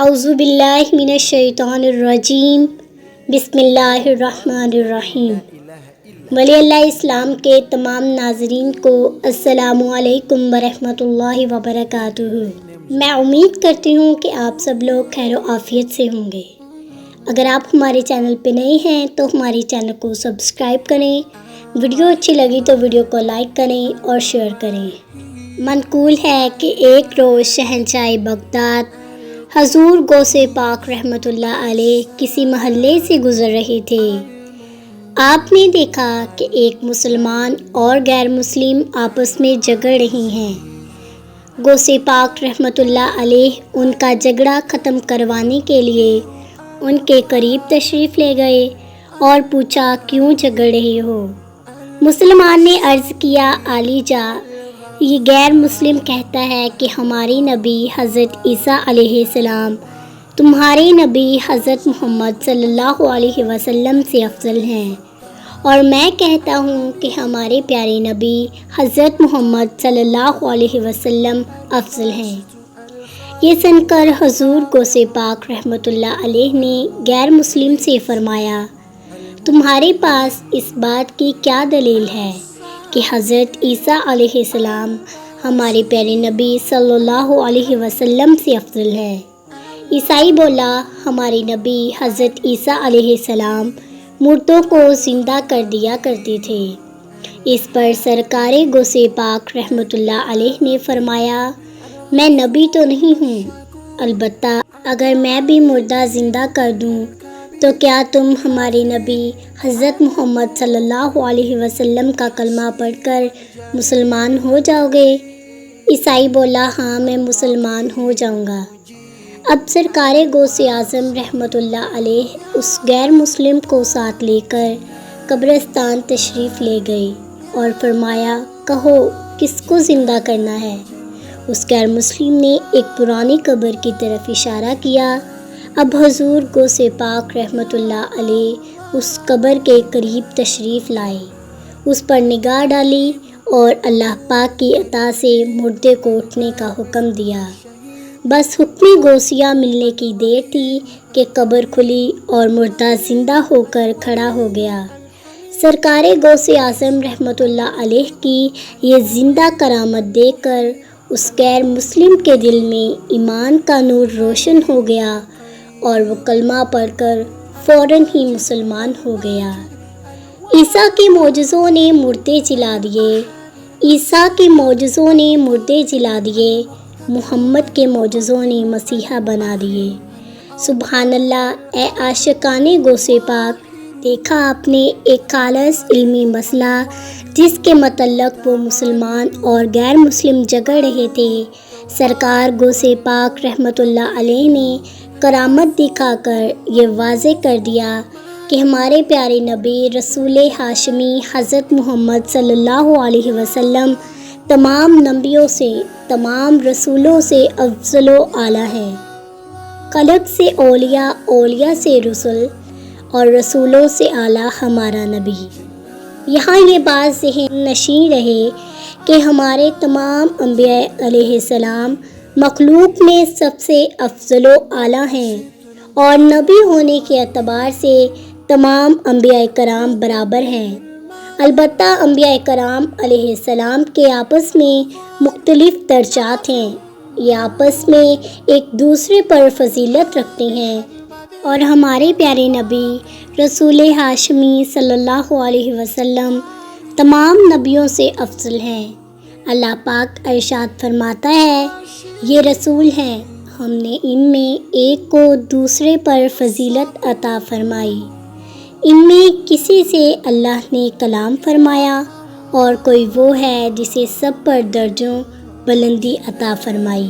اعوذ باللہ من الشیطان الرجیم بسم اللہ الرحمن الرحیم۔ ولی اللہ اسلام کے تمام ناظرین کو السلام علیکم ورحمۃ اللہ وبرکاتہ۔ میں امید کرتی ہوں کہ آپ سب لوگ خیر و عافیت سے ہوں گے۔ اگر آپ ہمارے چینل پہ نئے ہیں تو ہمارے چینل کو سبسکرائب کریں، ویڈیو اچھی لگی تو ویڈیو کو لائک کریں اور شیئر کریں۔ منقول ہے کہ ایک روز شہنشاہ بغداد حضور غوث پاک رحمۃ اللہ علیہ کسی محلے سے گزر رہے تھے۔ آپ نے دیکھا کہ ایک مسلمان اور غیر مسلم آپس میں جھگڑ رہے ہیں۔ غوث پاک رحمۃ اللہ علیہ ان کا جھگڑا ختم کروانے کے لیے ان کے قریب تشریف لے گئے اور پوچھا کیوں جھگڑ رہے ہو؟ مسلمان نے عرض کیا عالی جا، یہ غیر مسلم کہتا ہے کہ ہماری نبی حضرت عیسیٰ علیہ السلام تمہارے نبی حضرت محمد صلی اللہ علیہ وسلم سے افضل ہیں، اور میں کہتا ہوں کہ ہمارے پیارے نبی حضرت محمد صلی اللہ علیہ وسلم افضل ہیں۔ یہ سن کر حضور غوث پاک رحمۃ اللہ علیہ نے غیر مسلم سے فرمایا، تمہارے پاس اس بات کی کیا دلیل ہے کہ حضرت عیسیٰ علیہ السلام ہمارے پیارے نبی صلی اللہ علیہ وسلم سے افضل ہے؟ عیسائی بولا، ہمارے نبی حضرت عیسیٰ علیہ السلام مردوں کو زندہ کر دیا کرتے تھے۔ اس پر سرکار غوث پاک رحمۃ اللہ علیہ نے فرمایا، میں نبی تو نہیں ہوں، البتہ اگر میں بھی مردہ زندہ کر دوں تو کیا تم ہمارے نبی حضرت محمد صلی اللہ علیہ وسلم کا کلمہ پڑھ کر مسلمان ہو جاؤ گے؟ عیسائی بولا، ہاں میں مسلمان ہو جاؤں گا۔ اب سرکار غوث اعظم رحمۃ اللہ علیہ اس غیر مسلم کو ساتھ لے کر قبرستان تشریف لے گئے اور فرمایا، کہو کس کو زندہ کرنا ہے؟ اس غیر مسلم نے ایک پرانی قبر کی طرف اشارہ کیا۔ اب حضور غوث پاک رحمۃ اللہ علیہ اس قبر کے قریب تشریف لائے، اس پر نگاہ ڈالی اور اللہ پاک کی عطا سے مردے کو اٹھنے کا حکم دیا۔ بس حکم غوثیہ ملنے کی دیر تھی کہ قبر کھلی اور مردہ زندہ ہو کر کھڑا ہو گیا۔ سرکار غوث اعظم رحمۃ اللہ علیہ کی یہ زندہ کرامت دیکھ کر اس غیر مسلم کے دل میں ایمان کا نور روشن ہو گیا اور وہ کلمہ پڑھ کر فوراً ہی مسلمان ہو گیا۔ عیسیٰ کے معجزوں نے مردے جلا دیے، عیسیٰ کے معجزوں نے مردے جلا دیے، محمد کے معجزوں نے مسیحا بنا دیے۔ سبحان اللہ۔ اے عاشقان غوث پاک، دیکھا آپ نے ایک خالص علمی مسئلہ جس کے متعلق وہ مسلمان اور غیر مسلم جھگڑ رہے تھے، سرکار غوث پاک رحمۃ اللہ علیہ نے کرامت دکھا کر یہ واضح کر دیا کہ ہمارے پیارے نبی رسول ہاشمی حضرت محمد صلی اللہ علیہ وسلم تمام نبیوں سے، تمام رسولوں سے افضل و اعلیٰ ہے۔ خلق سے اولیاء، اولیاء سے رسول اور رسولوں سے اعلیٰ ہمارا نبی۔ یہاں یہ بات ذہن نشین رہے کہ ہمارے تمام انبیاء علیہ السلام مخلوق میں سب سے افضل و اعلیٰ ہیں، اور نبی ہونے کے اعتبار سے تمام انبیاء کرام برابر ہیں۔ البتہ انبیاء کرام علیہ السلام کے آپس میں مختلف درجات ہیں، یہ آپس میں ایک دوسرے پر فضیلت رکھتے ہیں، اور ہمارے پیارے نبی رسول ہاشمی صلی اللہ علیہ وسلم تمام نبیوں سے افضل ہیں۔ اللہ پاک ارشاد فرماتا ہے، یہ رسول ہیں، ہم نے ان میں ایک کو دوسرے پر فضیلت عطا فرمائی۔ ان میں کسی سے اللہ نے کلام فرمایا اور کوئی وہ ہے جسے سب پر درجوں بلندی عطا فرمائی۔